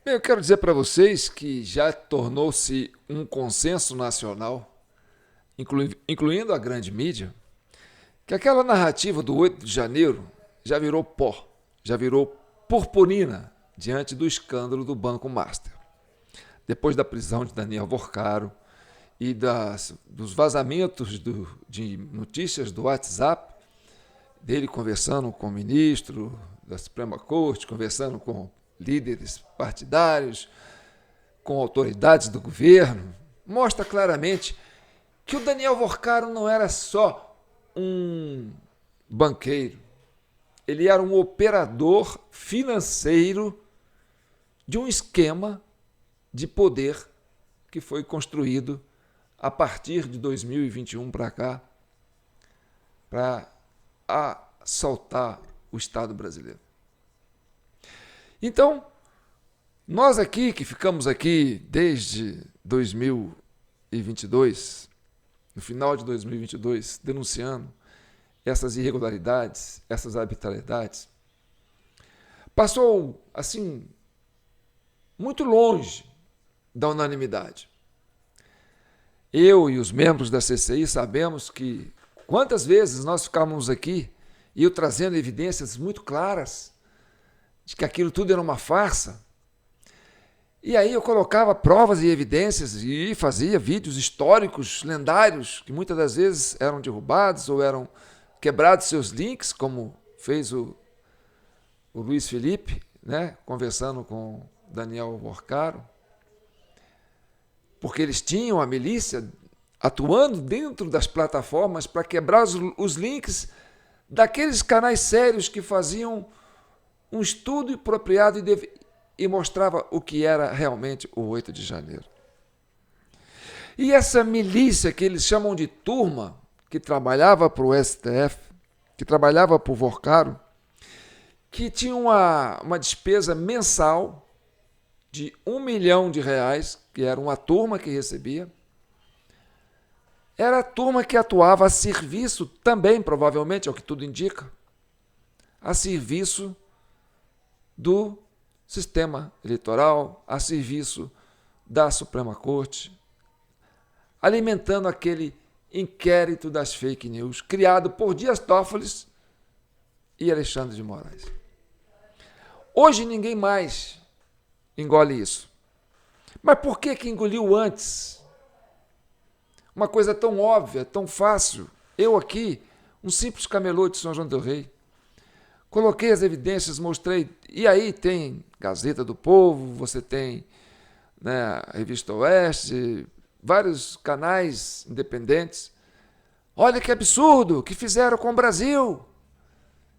Bem, eu quero dizer para vocês que já tornou-se um consenso nacional, incluindo a grande mídia, que aquela narrativa do 8 de janeiro já virou pó, já virou purpurina diante do escândalo do Banco Master. Depois da prisão de Daniel Vorcaro e dos vazamentos de notícias do WhatsApp, dele conversando com o ministro da Suprema Corte, conversando com líderes partidários, com autoridades do governo, mostra claramente que o Daniel Vorcaro não era só um banqueiro, ele era um operador financeiro de um esquema de poder que foi construído a partir de 2021 para cá, para assaltar o Estado brasileiro. Então, nós aqui, que ficamos aqui desde 2022, no final de 2022, denunciando essas irregularidades, essas arbitrariedades, passou, assim, muito longe da unanimidade. Eu e os membros da CCI sabemos que quantas vezes nós ficávamos aqui e eu trazendo evidências muito claras de que aquilo tudo era uma farsa. E aí eu colocava provas e evidências e fazia vídeos históricos, lendários, que muitas das vezes eram derrubados ou eram quebrados seus links, como fez o Luiz Felipe, né, conversando com Daniel Vorcaro, porque eles tinham a milícia atuando dentro das plataformas para quebrar os links daqueles canais sérios que faziam um estudo apropriado e mostrava o que era realmente o 8 de janeiro. E essa milícia que eles chamam de turma, que trabalhava para o STF, que trabalhava para o Vorcaro, que tinha uma despesa mensal de R$ 1 milhão, que era uma turma que recebia, era a turma que atuava a serviço também, provavelmente, é o que tudo indica, a serviço do sistema eleitoral, a serviço da Suprema Corte, alimentando aquele inquérito das fake news criado por Dias Toffoli e Alexandre de Moraes. Hoje ninguém mais engole isso. Mas por que engoliu antes? Uma coisa tão óbvia, tão fácil. Eu aqui, um simples camelô de São João del Rei, coloquei as evidências, mostrei. E aí tem Gazeta do Povo, você tem, né, a Revista Oeste, vários canais independentes. Olha que absurdo que fizeram com o Brasil.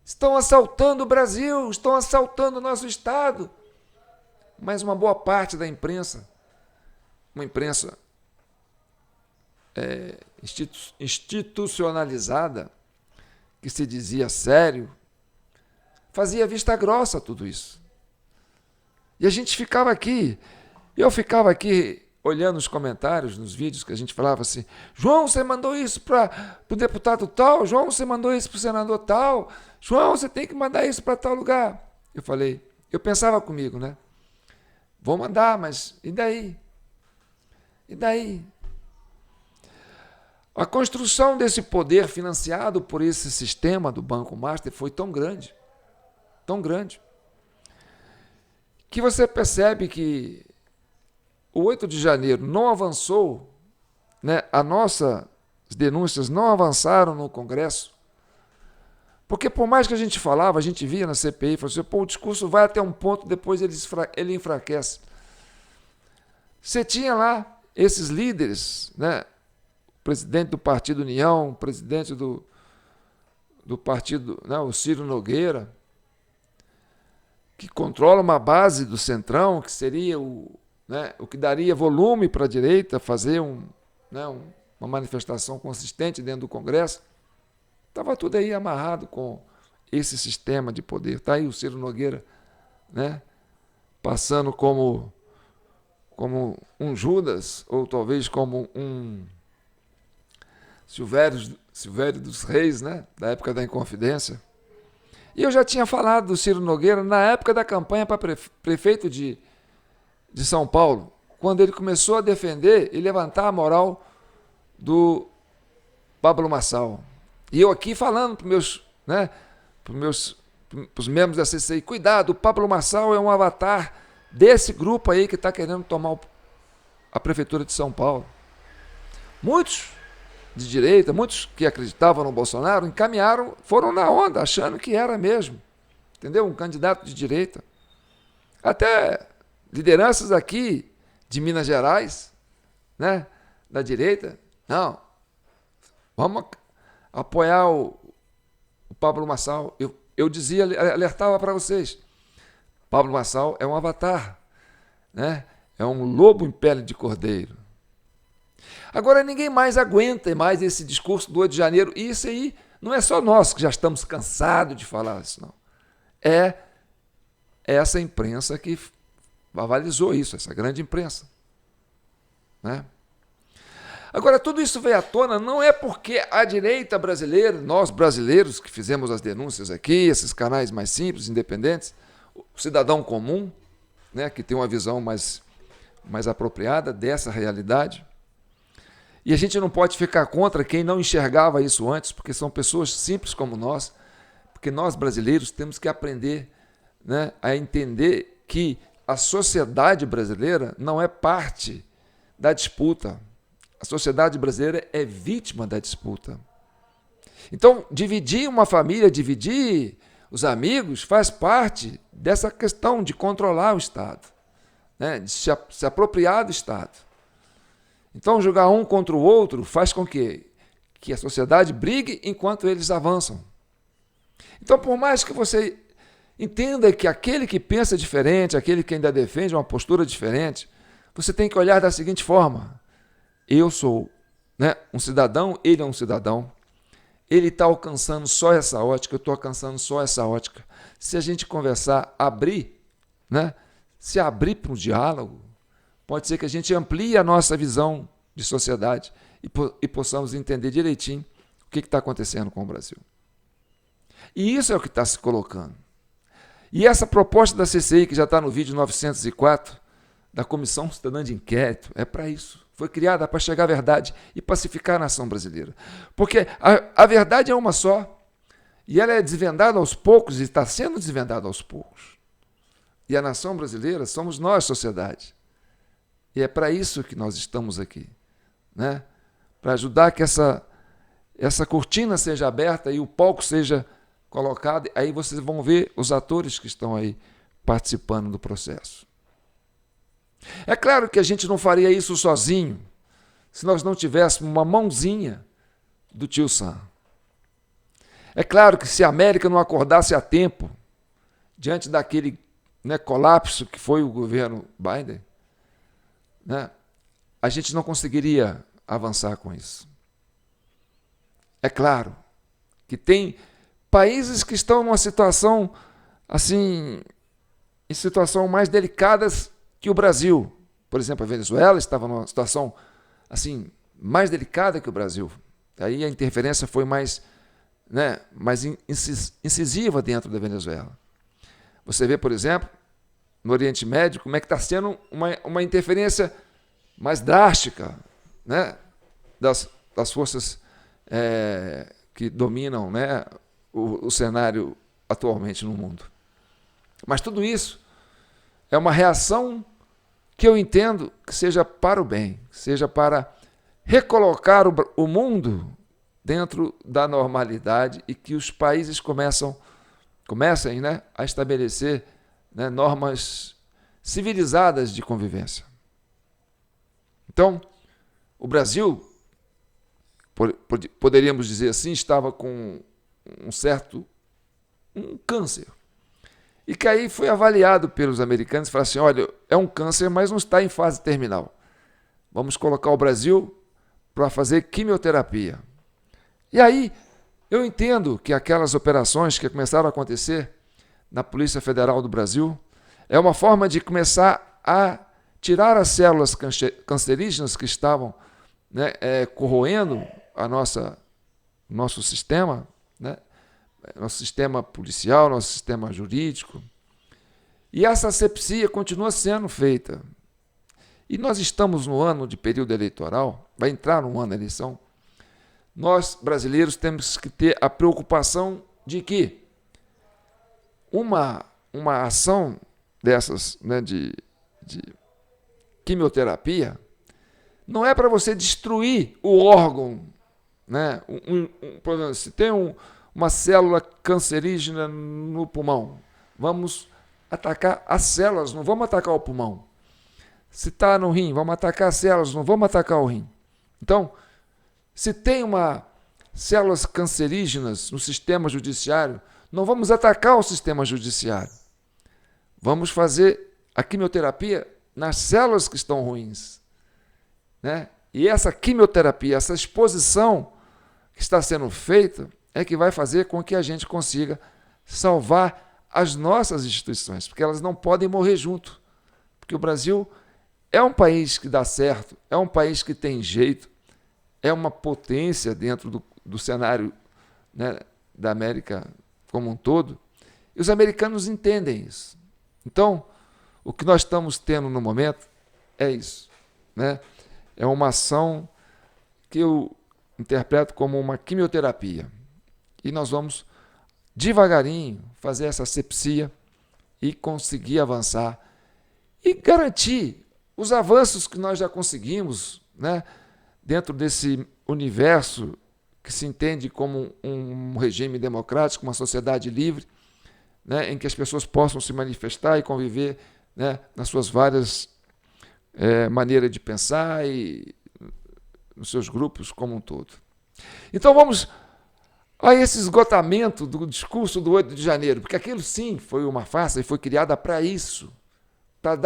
Estão assaltando o Brasil, estão assaltando o nosso Estado. Mas uma boa parte da imprensa, uma imprensa institucionalizada, que se dizia sério, fazia vista grossa a tudo isso. E a gente ficava aqui, eu ficava aqui olhando os comentários, nos vídeos que a gente falava assim, João, você mandou isso para o deputado tal, João, você mandou isso para o senador tal, João, você tem que mandar isso para tal lugar. Eu falei, eu pensava comigo, né? Vou mandar, mas e daí? E daí? A construção desse poder financiado por esse sistema do Banco Master foi tão grande, que você percebe que o 8 de janeiro não avançou, né? As nossas denúncias não avançaram no Congresso, porque por mais que a gente falava, a gente via na CPI, falou assim, o discurso vai até um ponto, depois ele enfraquece. Você tinha lá esses líderes, né? O presidente do Partido União, o presidente do partido, né? O Ciro Nogueira, que controla uma base do Centrão, que seria o que daria volume para a direita fazer uma manifestação consistente dentro do Congresso. Estava tudo aí amarrado com esse sistema de poder. Está aí o Ciro Nogueira, né, passando como um Judas, ou talvez como um Silvério dos Reis, né, da época da Inconfidência. E eu já tinha falado do Ciro Nogueira na época da campanha para prefeito de de São Paulo, quando ele começou a defender e levantar a moral do Pablo Marçal. E eu aqui falando para os membros da CCI, cuidado, o Pablo Marçal é um avatar desse grupo aí que está querendo tomar a prefeitura de São Paulo. Muitos de direita, muitos que acreditavam no Bolsonaro, encaminharam, foram na onda, achando que era mesmo, entendeu? Um candidato de direita. Até lideranças aqui de Minas Gerais, né, da direita, não, vamos apoiar o Pablo Marçal. Eu dizia, alertava para vocês, Pablo Marçal é um avatar, né? É um lobo em pele de cordeiro. Agora ninguém mais aguenta mais esse discurso do 8 de janeiro, e isso aí não é só nós que já estamos cansados de falar isso, não. É essa imprensa que avalizou isso, essa grande imprensa, né? Agora, tudo isso veio à tona não é porque a direita brasileira, nós brasileiros que fizemos as denúncias aqui, esses canais mais simples, independentes, o cidadão comum, né, que tem uma visão mais apropriada dessa realidade. E a gente não pode ficar contra quem não enxergava isso antes, porque são pessoas simples como nós, porque nós brasileiros temos que aprender, né, a entender que a sociedade brasileira não é parte da disputa. A sociedade brasileira é vítima da disputa. Então, dividir uma família, dividir os amigos, faz parte dessa questão de controlar o Estado, né? De se apropriar do Estado. Então, jogar um contra o outro faz com que a sociedade brigue enquanto eles avançam. Então, por mais que você entenda que aquele que pensa diferente, aquele que ainda defende uma postura diferente, você tem que olhar da seguinte forma: eu sou, né, um cidadão, ele é um cidadão, ele está alcançando só essa ótica, eu estou alcançando só essa ótica. Se a gente conversar, abrir, né, se abrir para um diálogo, pode ser que a gente amplie a nossa visão de sociedade e possamos entender direitinho o que está acontecendo com o Brasil. E isso é o que está se colocando. E essa proposta da CCI, que já está no vídeo 904, da Comissão Cidadã de Inquérito, é para isso. Foi criada para chegar à verdade e pacificar a nação brasileira. Porque a verdade é uma só, e ela é desvendada aos poucos, e está sendo desvendada aos poucos. E a nação brasileira somos nós, sociedade. E é para isso que nós estamos aqui, né? Para ajudar que essa cortina seja aberta e o palco seja colocado. Aí vocês vão ver os atores que estão aí participando do processo. É claro que a gente não faria isso sozinho, se nós não tivéssemos uma mãozinha do tio Sam. É claro que se a América não acordasse a tempo, diante daquele, né, colapso que foi o governo Biden, né, a gente não conseguiria avançar com isso. É claro que tem países que estão numa situação, assim, em situação mais delicadas que o Brasil. Por exemplo, a Venezuela estava numa situação assim, mais delicada que o Brasil. Aí a interferência foi mais incisiva dentro da Venezuela. Você vê, por exemplo, no Oriente Médio, como é que está sendo uma interferência mais drástica, né, das forças que dominam, né, o cenário atualmente no mundo. Mas tudo isso é uma reação que eu entendo que seja para o bem, que seja para recolocar o mundo dentro da normalidade e que os países comecem, né, a estabelecer, né, normas civilizadas de convivência. Então, o Brasil, poderíamos dizer assim, estava com um câncer. E que aí foi avaliado pelos americanos e falaram assim, olha, é um câncer, mas não está em fase terminal. Vamos colocar o Brasil para fazer quimioterapia. E aí eu entendo que aquelas operações que começaram a acontecer na Polícia Federal do Brasil é uma forma de começar a tirar as células cancerígenas que estavam, né, corroendo nosso sistema, né, nosso sistema policial, nosso sistema jurídico. E essa asepsia continua sendo feita. E nós estamos no ano de período eleitoral, vai entrar no ano da eleição. Nós, brasileiros, temos que ter a preocupação de que uma ação dessas, né, de quimioterapia, não é para você destruir o órgão, né? Por exemplo, se tem uma célula cancerígena no pulmão, vamos atacar as células, não vamos atacar o pulmão. Se está no rim, vamos atacar as células, não vamos atacar o rim. Então, se tem células cancerígenas no sistema judiciário, não vamos atacar o sistema judiciário. Vamos fazer a quimioterapia nas células que estão ruins, né? E essa quimioterapia, essa exposição que está sendo feita, é que vai fazer com que a gente consiga salvar as nossas instituições, porque elas não podem morrer junto. Porque o Brasil é um país que dá certo, é um país que tem jeito, é uma potência dentro do cenário, né, da América como um todo, e os americanos entendem isso. Então, o que nós estamos tendo no momento é isso, né? É uma ação que eu interpreto como uma quimioterapia. E nós vamos devagarinho fazer essa asepsia e conseguir avançar e garantir os avanços que nós já conseguimos, né, dentro desse universo que se entende como um regime democrático, uma sociedade livre, né, em que as pessoas possam se manifestar e conviver, né, nas suas várias maneiras de pensar e nos seus grupos como um todo. Então vamos a esse esgotamento do discurso do 8 de janeiro, porque aquilo sim foi uma farsa e foi criada para isso, para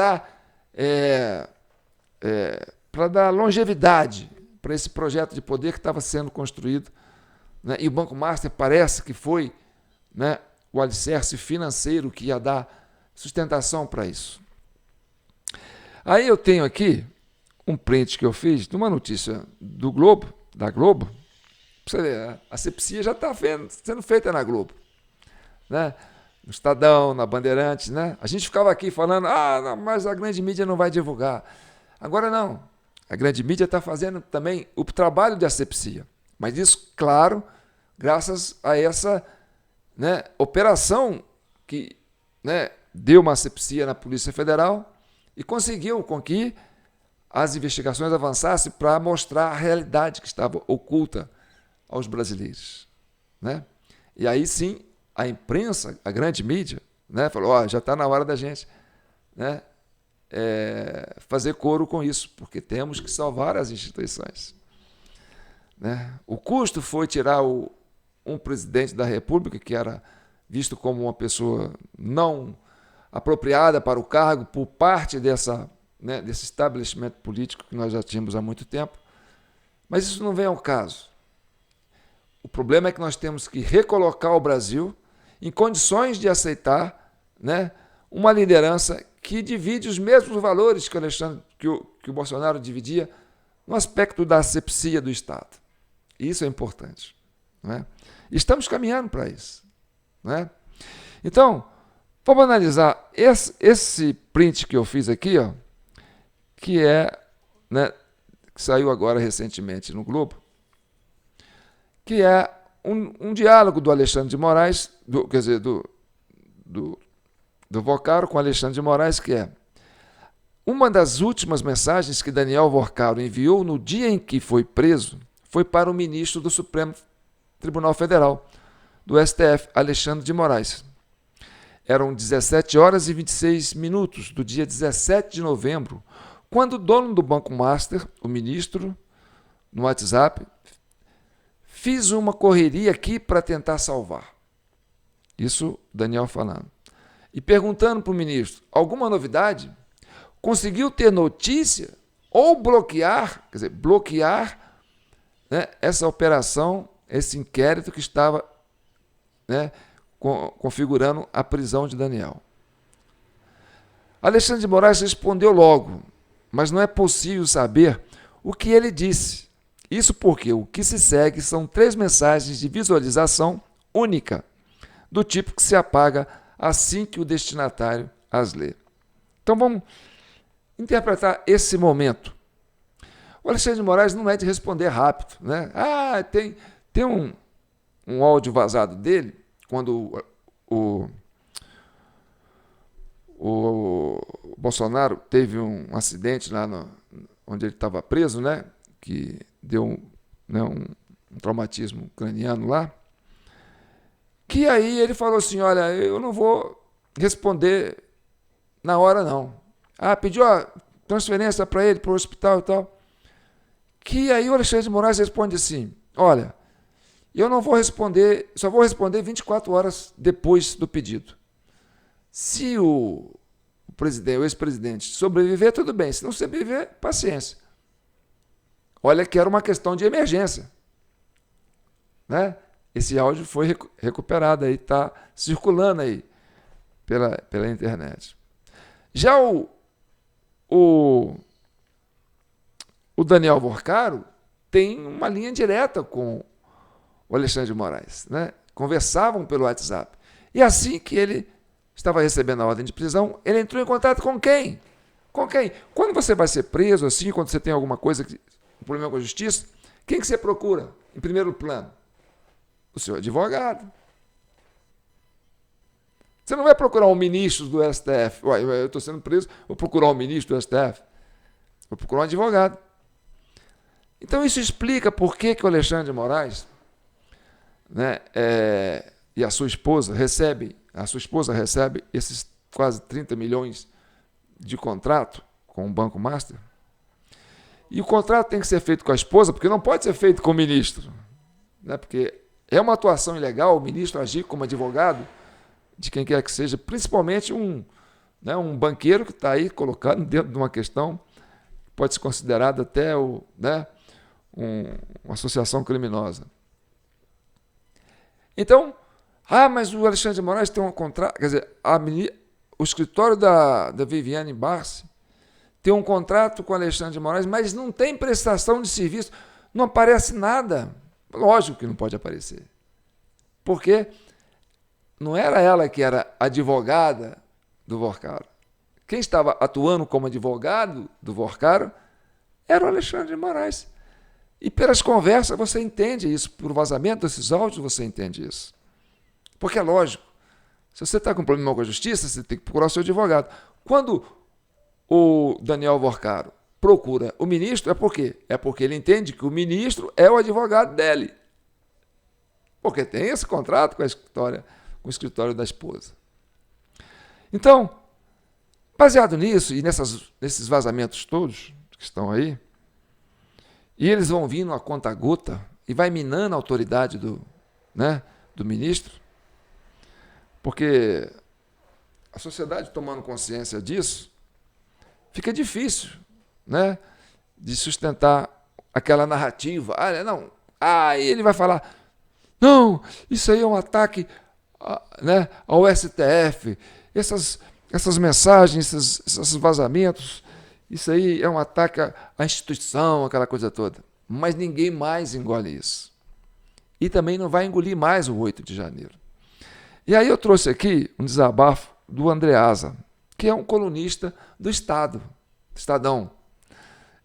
dar longevidade para esse projeto de poder que estava sendo construído, né? E o Banco Master parece que foi, né, o alicerce financeiro que ia dar sustentação para isso. Aí eu tenho aqui um print que eu fiz de uma notícia do Globo, da Globo. Você vê, a asepsia já está sendo feita na Globo, né? No Estadão, na Bandeirantes, né? A gente ficava aqui falando, não, mas a grande mídia não vai divulgar. Agora não, a grande mídia está fazendo também o trabalho de asepsia. Mas isso, claro, graças a essa, né, operação que, né, deu uma asepsia na Polícia Federal e conseguiu com que as investigações avançassem para mostrar a realidade que estava oculta aos brasileiros, né? E aí sim, a imprensa, a grande mídia, né, falou, já está na hora da gente, né, fazer coro com isso, porque temos que salvar as instituições, né? O custo foi tirar um presidente da República, que era visto como uma pessoa não apropriada para o cargo por parte desse estabelecimento político que nós já tínhamos há muito tempo, mas isso não vem ao caso. O problema é que nós temos que recolocar o Brasil em condições de aceitar, né, uma liderança que divide os mesmos valores que o Bolsonaro dividia no aspecto da asepsia do Estado. Isso é importante, não é? Estamos caminhando para isso, não é? Então, vamos analisar esse print que eu fiz aqui, que né, que saiu agora recentemente no Globo, que é um diálogo do Alexandre de Moraes, do Vocaro com Alexandre de Moraes, que é uma das últimas mensagens que Daniel Vocaro enviou no dia em que foi preso, foi para o ministro do Supremo Tribunal Federal, do STF, Alexandre de Moraes. Eram 17 horas e 26 minutos do dia 17 de novembro, quando o dono do Banco Master, o ministro, no WhatsApp, fiz uma correria aqui para tentar salvar. Isso Daniel falando. E perguntando para o ministro, alguma novidade? Conseguiu ter notícia ou bloquear, né, essa operação, esse inquérito que estava, né, configurando a prisão de Daniel? Alexandre de Moraes respondeu logo, mas não é possível saber o que ele disse. Isso porque o que se segue são 3 mensagens de visualização única, do tipo que se apaga assim que o destinatário as lê. Então vamos interpretar esse momento. O Alexandre de Moraes não é de responder rápido, né? Tem um áudio vazado dele, quando o Bolsonaro teve um acidente lá onde ele estava preso, né? Que deu um traumatismo craniano lá. Que aí ele falou assim, olha, eu não vou responder na hora, não. Pediu a transferência para ele, para o hospital e tal. Que aí o Alexandre de Moraes responde assim, olha, eu não vou responder, só vou responder 24 horas depois do pedido. Se o ex-presidente sobreviver, tudo bem. Se não sobreviver, paciência. Olha que era uma questão de emergência, né? Esse áudio foi recuperado aí, está circulando aí pela internet. Já o Daniel Vorcaro tem uma linha direta com o Alexandre de Moraes, né? Conversavam pelo WhatsApp. E assim que ele estava recebendo a ordem de prisão, ele entrou em contato com quem? Com quem? Quando você vai ser preso, assim, quando você tem alguma coisa, um problema com a justiça, quem que você procura em primeiro plano? O seu advogado. Você não vai procurar um ministro do STF. Eu estou sendo preso, vou procurar um ministro do STF. Vou procurar um advogado. Então isso explica por que o Alexandre de Moraes, né, e a sua esposa recebe esses quase 30 milhões de contrato com o Banco Master. E o contrato tem que ser feito com a esposa, porque não pode ser feito com o ministro, né, porque é uma atuação ilegal o ministro agir como advogado de quem quer que seja, principalmente um banqueiro que está aí colocado dentro de uma questão que pode ser considerada até uma associação criminosa. Então, mas o Alexandre de Moraes tem um contrato, quer dizer, o escritório da Viviane Barsi tem um contrato com o Alexandre de Moraes, mas não tem prestação de serviço, não aparece nada. Lógico que não pode aparecer. Porque não era ela que era advogada do Vorcaro. Quem estava atuando como advogado do Vorcaro era o Alexandre de Moraes. E pelas conversas você entende isso, por vazamento desses áudios você entende isso. Porque é lógico, se você está com problema com a justiça, você tem que procurar o seu advogado. Quando o Daniel Vorcaro procura o ministro, é por quê? É porque ele entende que o ministro é o advogado dele. Porque tem esse contrato com o escritório da esposa. Então, baseado nisso e nesses vazamentos todos que estão aí, e eles vão vindo a conta-gota e vai minando a autoridade do ministro, porque a sociedade tomando consciência disso, fica difícil, né, de sustentar aquela narrativa. Aí ele vai falar, não, isso aí é um ataque ao STF, essas mensagens, esses vazamentos, isso aí é um ataque à instituição, aquela coisa toda. Mas ninguém mais engole isso. E também não vai engolir mais o 8 de janeiro. E aí eu trouxe aqui um desabafo do Andreasa, que é um colunista do Estadão.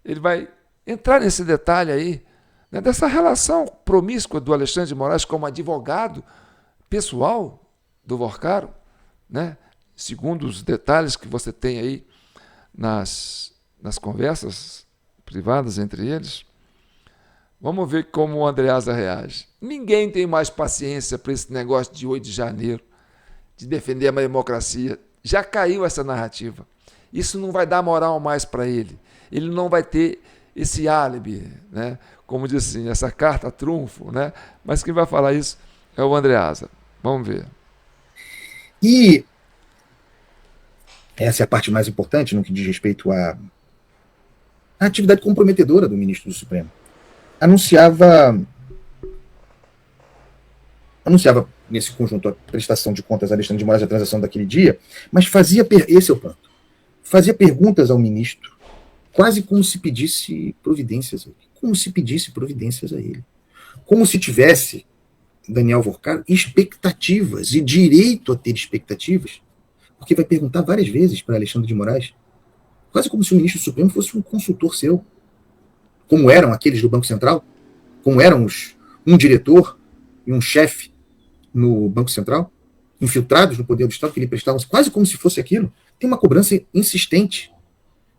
Ele vai entrar nesse detalhe aí, né, dessa relação promíscua do Alexandre de Moraes como advogado pessoal do Vorcaro, né, segundo os detalhes que você tem aí nas conversas privadas entre eles. Vamos ver como o Andreasa reage. Ninguém tem mais paciência para esse negócio de 8 de janeiro, de defender a democracia. Já caiu essa narrativa. Isso não vai dar moral mais para ele. Ele não vai ter esse álibi, né? Como diz assim, essa carta trunfo, né? Mas quem vai falar isso é o Andreasa. Vamos ver. E essa é a parte mais importante no que diz respeito à atividade comprometedora do ministro do Supremo. Anunciava nesse conjunto a prestação de contas a Alexandre de Moraes, a transação daquele dia, mas esse é o ponto, fazia perguntas ao ministro, quase como se pedisse providências a ele. Como se tivesse, Daniel Vorcaro, expectativas e direito a ter expectativas, porque vai perguntar várias vezes para Alexandre de Moraes Quase como se o ministro do Supremo fosse um consultor seu. Como eram aqueles do Banco Central, como eram um diretor e um chefe no Banco Central, infiltrados no poder do Estado, que lhe prestavam quase como se fosse aquilo. Tem uma cobrança insistente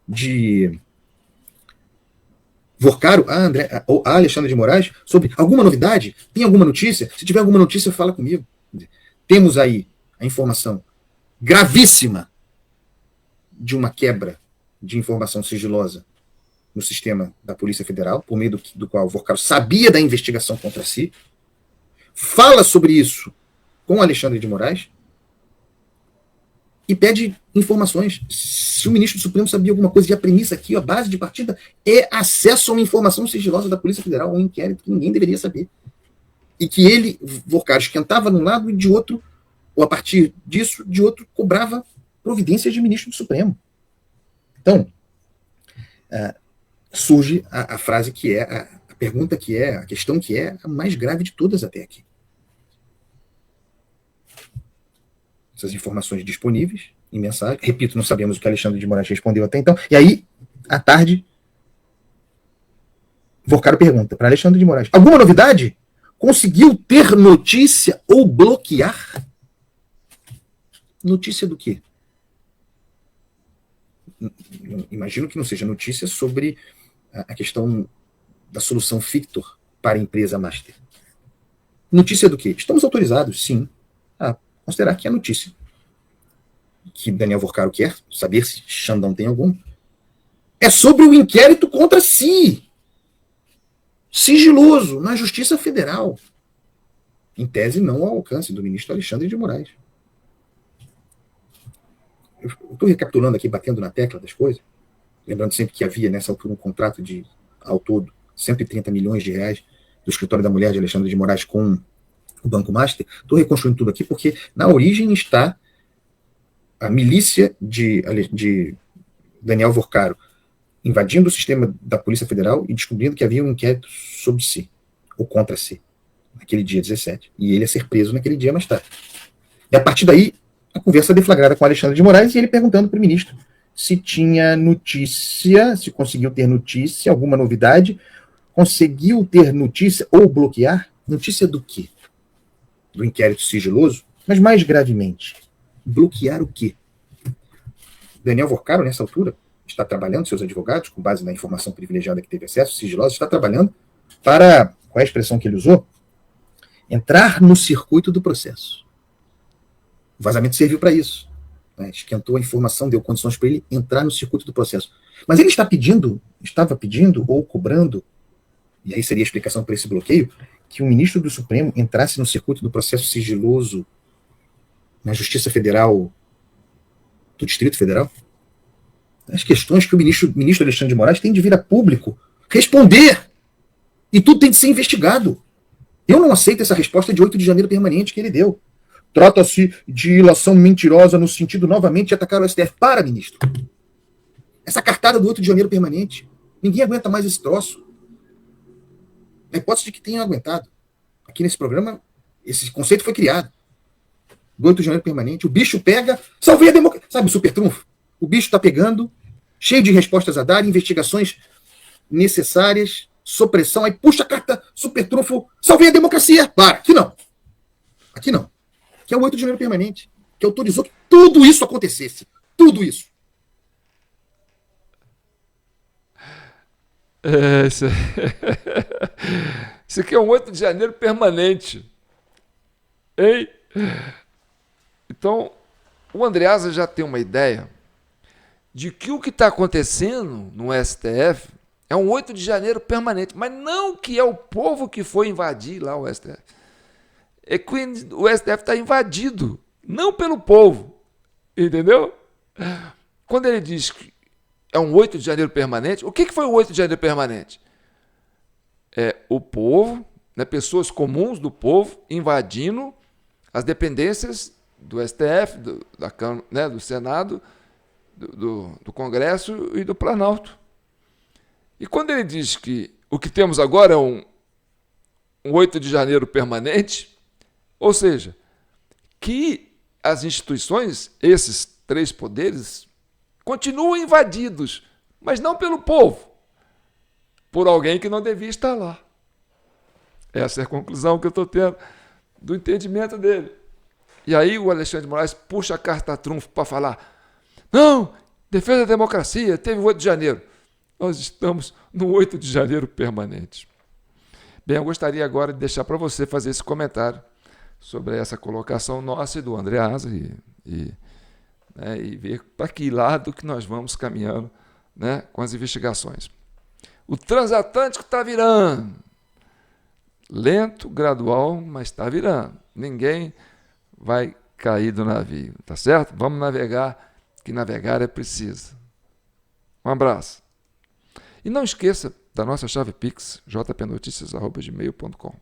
de Vorcaro a Alexandre de Moraes sobre alguma novidade, tem alguma notícia? Se tiver alguma notícia, fala comigo. Temos aí a informação gravíssima de uma quebra de informação sigilosa no sistema da Polícia Federal, por meio do qual o Vorcaro sabia da investigação contra si, fala sobre isso com Alexandre de Moraes e pede informações. Se o ministro do Supremo sabia alguma coisa, e a premissa aqui, a base de partida, é acesso a uma informação sigilosa da Polícia Federal, um inquérito que ninguém deveria saber. E que ele, Vorcaro, esquentava de um lado e de outro, ou a partir disso, de outro, cobrava providências de ministro do Supremo. Então, surge a frase que é, a pergunta que é, a questão que é a mais grave de todas até aqui. Essas informações disponíveis em mensagem. Repito, não sabemos o que Alexandre de Moraes respondeu até então. E aí, à tarde, Vorcaro pergunta para Alexandre de Moraes: alguma novidade? Conseguiu ter notícia ou bloquear? Notícia do quê? Imagino que não seja notícia sobre a questão da solução Fictor para a empresa Master. Notícia do quê? Estamos autorizados, sim, a considerar que é notícia. Que Daniel Vorcaro quer saber se Xandão tem algum. É sobre o inquérito contra si. Sigiloso, na Justiça Federal. Em tese, não ao alcance do ministro Alexandre de Moraes. Eu estou recapitulando aqui, batendo na tecla das coisas, lembrando sempre que havia nessa altura um contrato de, ao todo, 130 milhões de reais do escritório da mulher de Alexandre de Moraes com o Banco Master. Estou reconstruindo tudo aqui porque na origem está a milícia de Daniel Vorcaro invadindo o sistema da Polícia Federal e descobrindo que havia um inquérito sobre si, ou contra si, naquele dia 17. E ele ia ser preso naquele dia mais tarde. E a partir daí, a conversa deflagrada com Alexandre de Moraes e ele perguntando para o ministro se tinha notícia, se conseguiu ter notícia, alguma novidade, conseguiu ter notícia ou bloquear? Notícia do quê? Do inquérito sigiloso? Mas mais gravemente, bloquear o quê? Daniel Vorcaro, nessa altura, está trabalhando, seus advogados, com base na informação privilegiada que teve acesso, sigilosa, está trabalhando para, qual é a expressão que ele usou? Entrar no circuito do processo. O vazamento serviu para isso. Né? Esquentou a informação, deu condições para ele entrar no circuito do processo. Mas ele estava pedindo ou cobrando, e aí seria a explicação para esse bloqueio, que o ministro do Supremo entrasse no circuito do processo sigiloso na Justiça Federal do Distrito Federal. As questões que o ministro Alexandre de Moraes tem de vir a público responder. E tudo tem de ser investigado. Eu não aceito essa resposta de 8 de janeiro permanente que ele deu. Trata-se de ilação mentirosa no sentido, novamente, de atacar o STF. Para, ministro. Essa cartada do 8 de janeiro permanente. Ninguém aguenta mais esse troço. Na hipótese de que tenha aguentado. Aqui nesse programa, esse conceito foi criado. Do 8 de janeiro permanente. O bicho pega, salvei a democracia. Sabe o super trunfo? O bicho está pegando, cheio de respostas a dar, investigações necessárias, supressão, aí puxa a carta, super trunfo, salvei a democracia. Para, aqui não. Aqui não. Que é o 8 de janeiro permanente, que autorizou que tudo isso acontecesse. Tudo isso. Isso aqui é um 8 de janeiro permanente. Hein? Então, o Andreasa já tem uma ideia de que o que está acontecendo no STF é um 8 de janeiro permanente, mas não que é o povo que foi invadir lá o STF. É que o STF está invadido, não pelo povo, entendeu? Quando ele diz que é um 8 de janeiro permanente, o que foi o 8 de janeiro permanente? É o povo, né, pessoas comuns do povo invadindo as dependências do STF, da Câmara, né, do Senado, do Congresso e do Planalto. E quando ele diz que o que temos agora é um 8 de janeiro permanente, ou seja, que as instituições, esses três poderes, continuam invadidos, mas não pelo povo, por alguém que não devia estar lá. Essa é a conclusão que eu estou tendo do entendimento dele. E aí o Alexandre de Moraes puxa a carta trunfo para falar: não, defesa da democracia, teve o 8 de janeiro. Nós estamos no 8 de janeiro permanente. Bem, eu gostaria agora de deixar para você fazer esse comentário sobre essa colocação nossa e do André Asa e ver para que lado que nós vamos caminhando, né, com as investigações. O transatlântico está virando. Lento, gradual, mas está virando. Ninguém vai cair do navio, tá certo? Vamos navegar, que navegar é preciso. Um abraço. E não esqueça da nossa chave Pix, jpnoticias@gmail.com.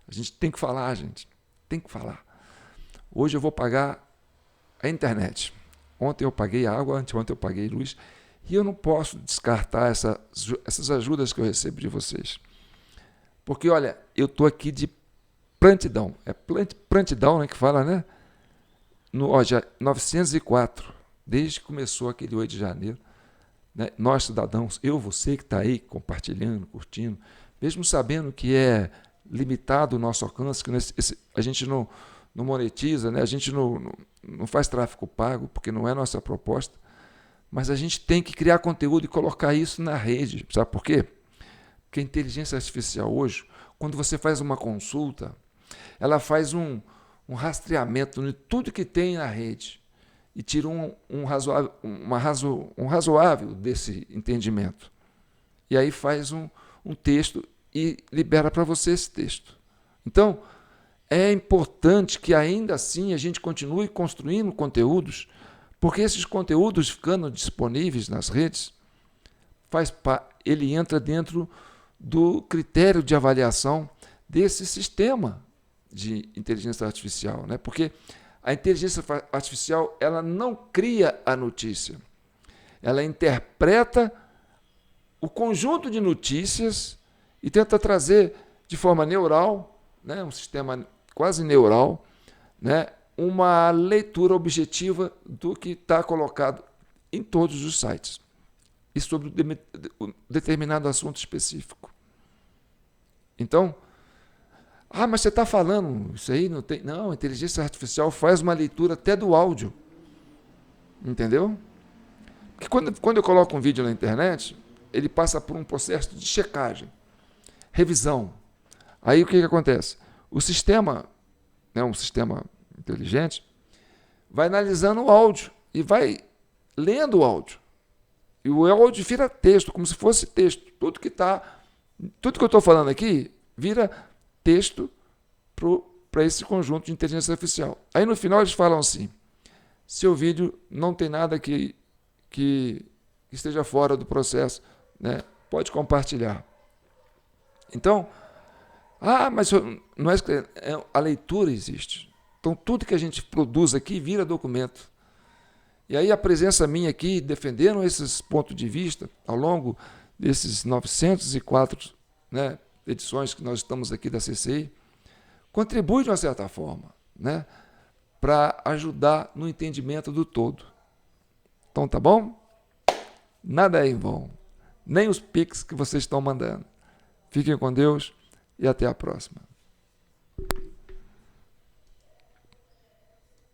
A gente tem que falar, gente. Tem que falar. Hoje eu vou pagar a internet. Ontem eu paguei água, anteontem eu paguei luz. E eu não posso descartar essas ajudas que eu recebo de vocês. Porque, olha, eu estou aqui de prontidão. É prontidão, né, que fala, né? Já 904, desde que começou aquele 8 de janeiro. Né? Nós, cidadãos, você que está aí compartilhando, curtindo, mesmo sabendo que é limitado o nosso alcance, que a gente não monetiza, né? A gente não faz tráfego pago, porque não é nossa proposta, mas a gente tem que criar conteúdo e colocar isso na rede. Sabe por quê? Porque a inteligência artificial hoje, quando você faz uma consulta, ela faz um rastreamento de tudo que tem na rede e tira um razoável desse entendimento. E aí faz um texto e libera para você esse texto. Então, é importante que ainda assim a gente continue construindo conteúdos, porque esses conteúdos ficando disponíveis nas redes, ele entra dentro do critério de avaliação desse sistema de inteligência artificial, né? Porque a inteligência artificial, ela não cria a notícia, ela interpreta o conjunto de notícias e tenta trazer de forma neural, né, um sistema quase neural, né, uma leitura objetiva do que está colocado em todos os sites e sobre um determinado assunto específico. Então, mas você está falando, isso aí não tem... Não, a inteligência artificial faz uma leitura até do áudio. Entendeu? Porque quando eu coloco um vídeo na internet, ele passa por um processo de checagem, revisão. Aí o que acontece? O sistema, né, um sistema inteligente, vai analisando o áudio e vai lendo o áudio. E o áudio vira texto, como se fosse texto. Tudo que eu estou falando aqui vira texto para esse conjunto de inteligência artificial. Aí no final eles falam assim: seu vídeo não tem nada que esteja fora do processo, né? Pode compartilhar. Então, mas não a leitura existe. Então tudo que a gente produz aqui vira documento. E aí a presença minha aqui, defendendo esses pontos de vista, ao longo desses 904, né, edições que nós estamos aqui da CCI, contribui de uma certa forma, né, para ajudar no entendimento do todo. Então, tá bom? Nada é em vão, nem os Pix que vocês estão mandando. Fiquem com Deus e até a próxima.